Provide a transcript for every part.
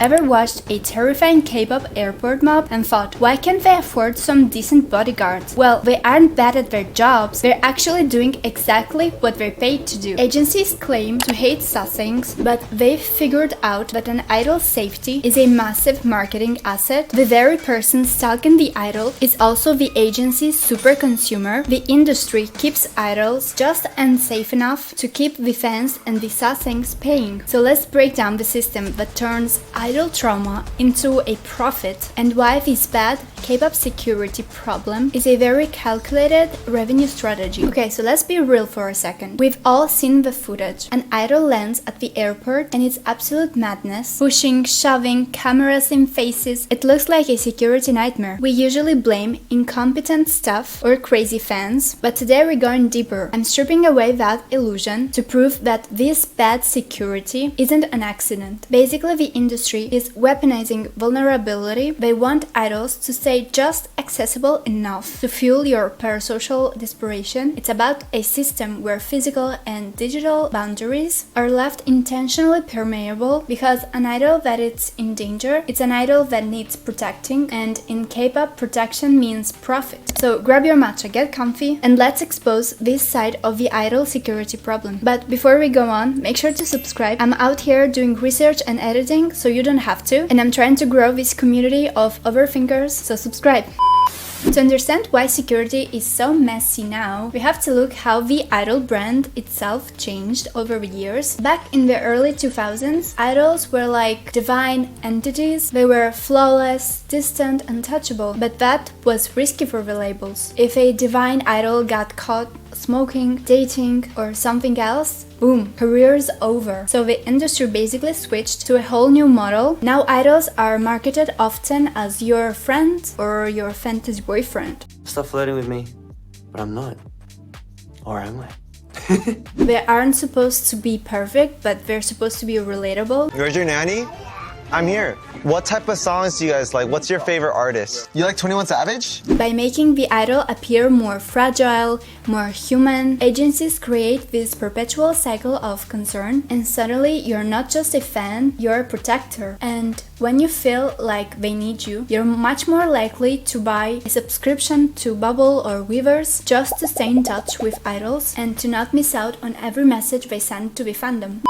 Ever watched a terrifying K-pop airport mob and thought, why can't they afford some decent bodyguards? Well, they aren't bad at their jobs, they're actually doing exactly what they're paid to do. Agencies claim to hate Sasaengs, but they've figured out that an idol's safety is a massive marketing asset. The very person stalking the idol is also the agency's super consumer. The industry keeps idols just unsafe enough to keep the fans and the Sasaengs paying. So let's break down the system that turns idol trauma into a profit and why this bad K-pop security problem is a very calculated revenue strategy. Okay, so let's be real for a second. We've all seen the footage. An idol lands at the airport and it's absolute madness. Pushing, shoving, cameras in faces. It looks like a security nightmare. We usually blame incompetent staff or crazy fans, but today we're going deeper. I'm stripping away that illusion to prove that this bad security isn't an accident. Basically, the industry is weaponizing vulnerability. They want idols to stay just accessible enough to fuel your parasocial desperation. It's about a system where physical and digital boundaries are left intentionally permeable, because an idol that is in danger, it's an idol that needs protecting, and in K-pop, protection means profit. So grab your matcha, get comfy, and let's expose this side of the idol security problem. But before we go on, make sure to subscribe. I'm out here doing research and editing, so you don't have to, and I'm trying to grow this community of overthinkers, so subscribe. To understand why security is so messy now, we have to look how the idol brand itself changed over the years. Back in the early 2000s, idols were like divine entities. They were flawless, distant, untouchable, but that was risky for the labels. If a divine idol got caught smoking, dating, or something else, boom, career's over. So the industry basically switched to a whole new model. Now idols are marketed often as your friend or your fantasy boyfriend. Stop flirting with me, but I'm not. Or am I? They aren't supposed to be perfect, but they're supposed to be relatable. Where's your nanny? I'm here. What type of songs do you guys like? What's your favorite artist? You like 21 Savage? By making the idol appear more fragile, more human, agencies create this perpetual cycle of concern, and suddenly you're not just a fan, you're a protector. And when you feel like they need you, you're much more likely to buy a subscription to Bubble or Weavers just to stay in touch with idols and to not miss out on every message they send to the fandom.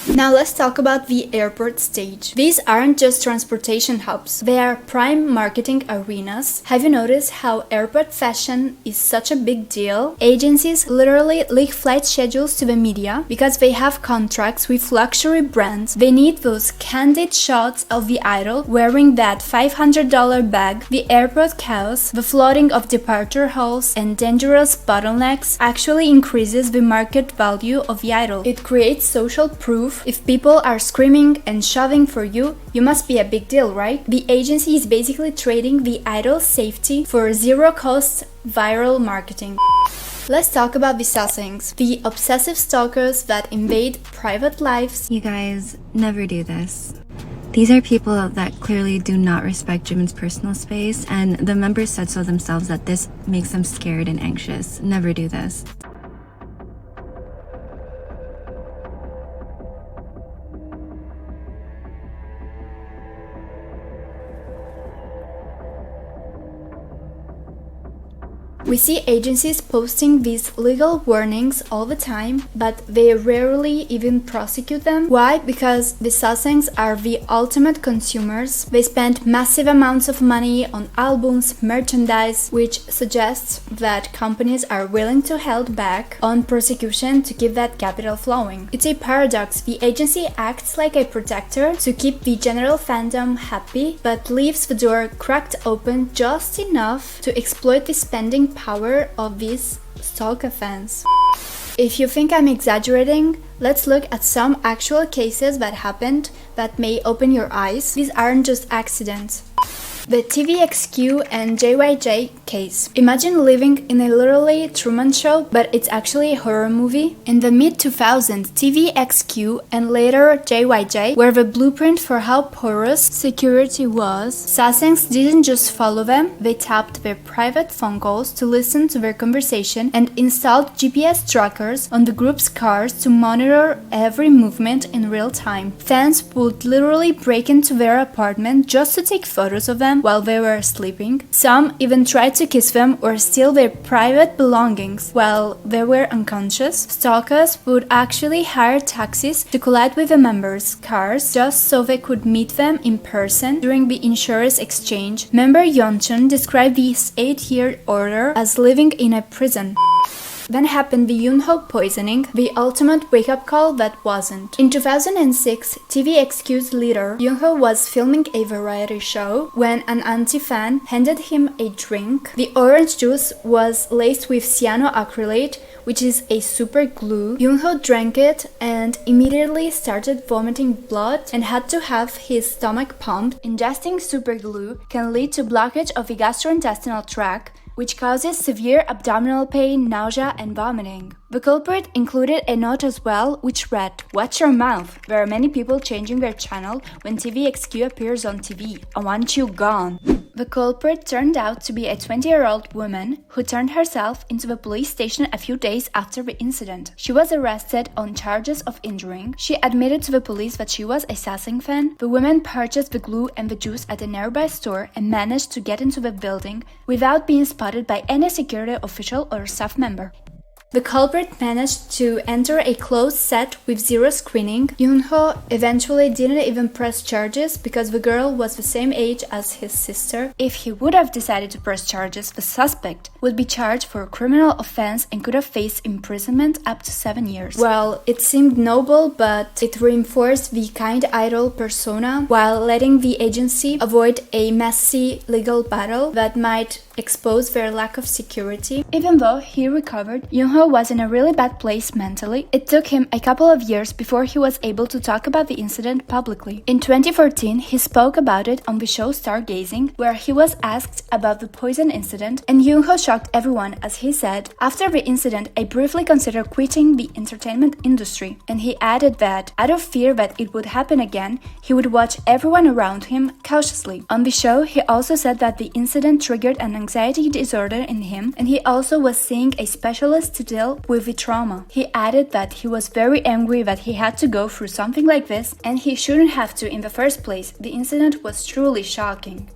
Now let's talk about the airport stage. These aren't just transportation hubs, they are prime marketing arenas. Have you noticed how airport fashion is such a big deal? Agencies literally leak flight schedules to the media because they have contracts with luxury brands. They need those candid shots of the idol wearing that $500 bag. The airport chaos, the flooding of departure halls, and dangerous bottlenecks actually increases the market value of the idol. It creates social proof. If people are screaming and shoving for you, you must be a big deal, right? The agency is basically trading the idol's safety for zero-cost viral marketing. Let's talk about the Sasaengs, the obsessive stalkers that invade private lives. You guys never do this. These are people that clearly do not respect Jimin's personal space, and the members said so themselves that this makes them scared and anxious. Never do this. We see agencies posting these legal warnings all the time, but they rarely even prosecute them. Why? Because the Sasaengs are the ultimate consumers. They spend massive amounts of money on albums, merchandise, which suggests that companies are willing to hold back on prosecution to keep that capital flowing. It's a paradox. The agency acts like a protector to keep the general fandom happy, but leaves the door cracked open just enough to exploit the spending power of these Stalker fans. If you think I'm exaggerating, let's look at some actual cases that happened that may open your eyes. These aren't just accidents. The TVXQ and JYJ case. Imagine living in a literally Truman Show, but it's actually a horror movie. In the mid-2000s, TVXQ and later JYJ were the blueprint for how porous security was. Sasaengs didn't just follow them, they tapped their private phone calls to listen to their conversation and installed GPS trackers on the group's cars to monitor every movement in real time. Fans would literally break into their apartment just to take photos of them while they were sleeping. Some even tried to kiss them or steal their private belongings while they were unconscious. Stalkers would actually hire taxis to collide with the members' cars just so they could meet them in person during the insurance exchange. Member Yeon described this 8-year order as living in a prison. Then happened the Yunho poisoning, the ultimate wake-up call that wasn't. In 2006, TVXQ's leader, Yunho, was filming a variety show when an anti-fan handed him a drink. The orange juice was laced with cyanoacrylate, which is a super glue. Yunho drank it and immediately started vomiting blood and had to have his stomach pumped. Ingesting super glue can lead to blockage of the gastrointestinal tract, which causes severe abdominal pain, nausea, and vomiting. The culprit included a note as well, which read, "Watch your mouth. There are many people changing their channel when TVXQ appears on TV. I want you gone." The culprit turned out to be a 20-year-old woman who turned herself into the police station a few days after the incident. She was arrested on charges of injuring. She admitted to the police that she was a Sasaeng fan. The woman purchased the glue and the juice at a nearby store and managed to get into the building without being spotted by any security official or staff member. The culprit managed to enter a closed set with zero screening. Yunho eventually didn't even press charges because the girl was the same age as his sister. If he would have decided to press charges, the suspect would be charged for a criminal offense and could have faced imprisonment up to 7 years. Well, it seemed noble, but it reinforced the kind idol persona while letting the agency avoid a messy legal battle that might expose their lack of security. Even though he recovered, Yunho was in a really bad place mentally. It took him a couple of years before he was able to talk about the incident publicly. In 2014, he spoke about it on the show Stargazing, where he was asked about the poison incident, and Yunho shocked everyone as he said, "After the incident, I briefly considered quitting the entertainment industry." And he added that, out of fear that it would happen again, he would watch everyone around him cautiously. On the show, he also said that the incident triggered an anxiety disorder in him, and he also was seeing a specialist to deal with the trauma. He added that he was very angry that he had to go through something like this, and he shouldn't have to in the first place. The incident was truly shocking.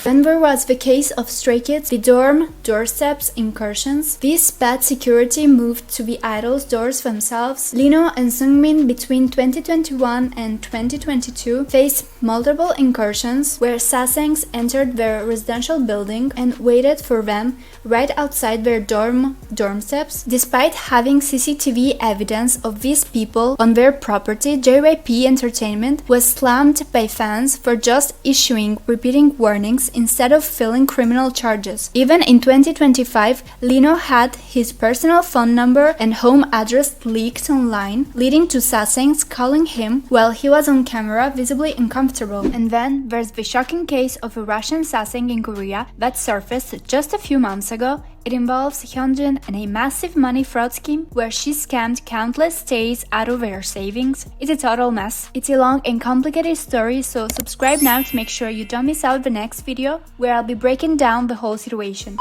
Then there was the case of Stray Kids, the dorm doorsteps incursions. This bad security moved to the IDOLS doors themselves. Lino and Seungmin between 2021 and 2022 faced multiple incursions where Sasaengs entered their residential building and waited for them right outside their dorm steps. Despite having CCTV evidence of these people on their property, JYP Entertainment was slammed by fans for just issuing repeating warnings instead of filing criminal charges. Even in 2025, Lino had his personal phone number and home address leaked online, leading to Sasaengs calling him while he was on camera visibly uncomfortable. And then there's the shocking case of a Russian Sasaeng in Korea that surfaced just a few months ago. It involves Hyunjin and a massive money fraud scheme where she scammed countless stays out of their savings. It's a total mess. It's a long and complicated story, so subscribe now to make sure you don't miss out the next video where I'll be breaking down the whole situation.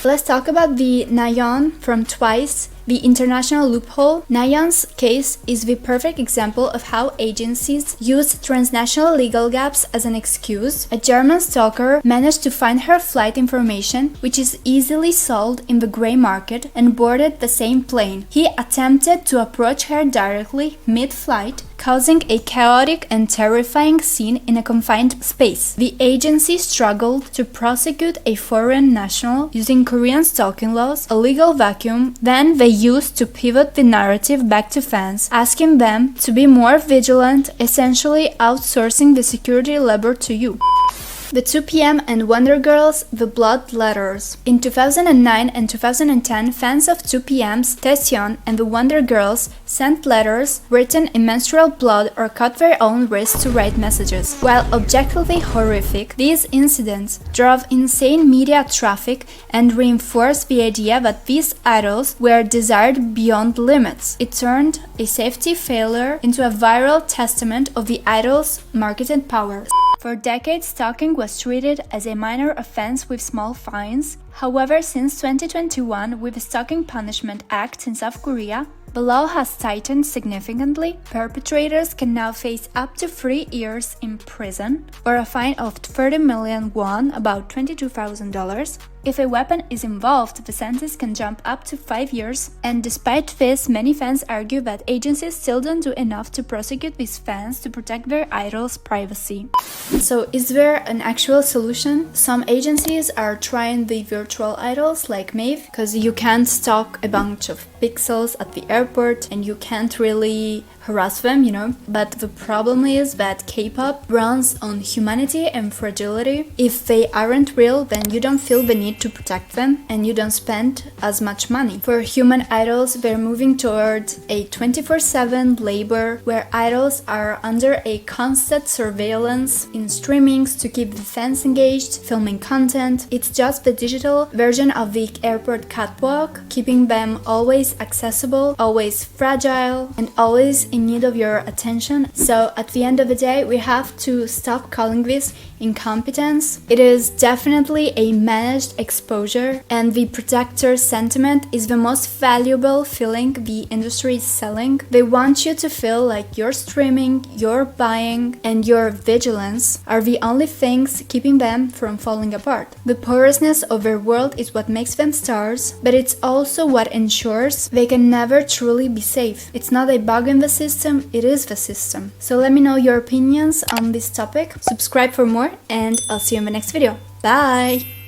Let's talk about the Nayeon from Twice, the international loophole. Nayeon's case is the perfect example of how agencies use transnational legal gaps as an excuse. A German stalker managed to find her flight information, which is easily sold in the gray market, and boarded the same plane. He attempted to approach her directly mid-flight, causing a chaotic and terrifying scene in a confined space. The agency struggled to prosecute a foreign national using Korean stalking laws, a legal vacuum. Then they used to pivot the narrative back to fans, asking them to be more vigilant, essentially outsourcing the security labor to you. The 2PM and Wonder Girls, The Blood Letters. In 2009 and 2010, fans of 2PM's Nayeon and the Wonder Girls sent letters written in menstrual blood or cut their own wrists to write messages. While objectively horrific, these incidents drove insane media traffic and reinforced the idea that these idols were desired beyond limits. It turned a safety failure into a viral testament of the idol's marketing power. For decades, stalking was treated as a minor offense with small fines. However, since 2021, with the Stalking Punishment Act in South Korea, the law has tightened significantly. Perpetrators can now face up to 3 years in prison or a fine of 30 million won, about $22,000. If a weapon is involved, the sentence can jump up to 5 years. And despite this, many fans argue that agencies still don't do enough to prosecute these fans to protect their idols' privacy. So, is there an actual solution? Some agencies are trying the virtual idols like Maeve, because you can't stalk a bunch of pixels at the airport and you can't really harass them, you know. But the problem is that K-pop runs on humanity and fragility. If they aren't real, then you don't feel the need to protect them and you don't spend as much money. For human idols, they're moving towards a 24/7 labor where idols are under a constant surveillance in streamings to keep the fans engaged, filming content. It's just the digital version of the airport catwalk, keeping them always accessible, always fragile, and always in need of your attention. So at the end of the day, we have to stop calling this incompetence. It is definitely a managed exposure, and the protector sentiment is the most valuable feeling the industry is selling. They want you to feel like your streaming, your buying, and your vigilance are the only things keeping them from falling apart. The porousness of their world is what makes them stars, but it's also what ensures they can never truly be safe. It's not a bug in the system, it is the system. So let me know your opinions on this topic. Subscribe for more, and I'll see you in the next video. Bye!